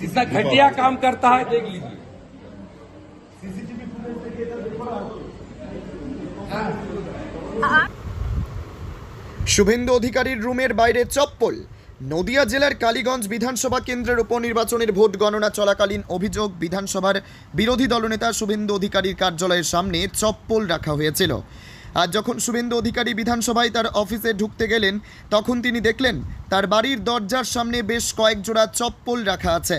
इतना घटिया काम करता है, देख लीजिए। শুভেন্দু অধিকারীর রুমের বাইরে চপ্পল। নদিয়া জেলার কালীগঞ্জ বিধানসভা কেন্দ্রের উপনির্বাচনের ভোট গণনা চলাকালীন অভিযোগ, বিধানসভার বিরোধী দলনেতা শুভেন্দু অধিকারীর কার্যালয়ের সামনে চপ্পল রাখা হয়েছিল। আজ যখন শুভেন্দু অধিকারী বিধানসভায় তার অফিসে ঢুকতে গেলেন, তখন তিনি দেখলেন তার বাড়ির দরজার সামনে বেশ কয়েক জোড়া চপ্পল রাখা আছে।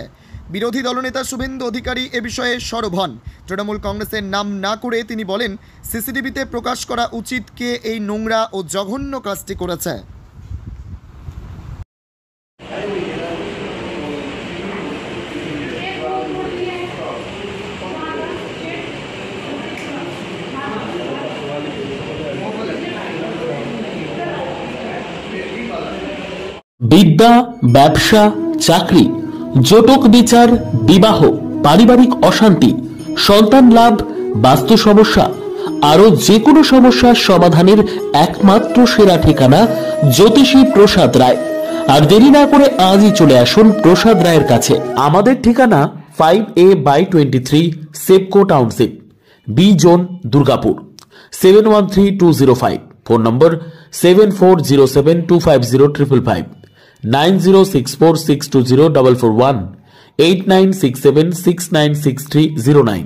বিরোধী দলনেতা শুভেন্দু অধিকারী এ বিষয়ে সরব হন। তৃণমূল কংগ্রেসের নাম না করে তিনি বলেন, সিসিটিভিতে প্রকাশ করা উচিত কে এই নোংরা ও জঘন্য কাজটি করেছে। বিদ্যা, ব্যবসা, চাকরি, জটক বিচার, বিবাহ, পারিবারিক অশান্তি, সন্তান লাভ, বাস্তু সমস্যা, আরো যে কোনো সমস্যার সমাধানের একমাত্র সেরা ঠিকানা জ্যোতিষী প্রসাদ রায়। আর দেরি না করে আজই চলে আসুন প্রসাদ রায়ের কাছে। আমাদের ঠিকানা 5A/23 Sepco township, B zone, Durgapur, 713205। Phone number 7407250555, 9064620441, 8967696309।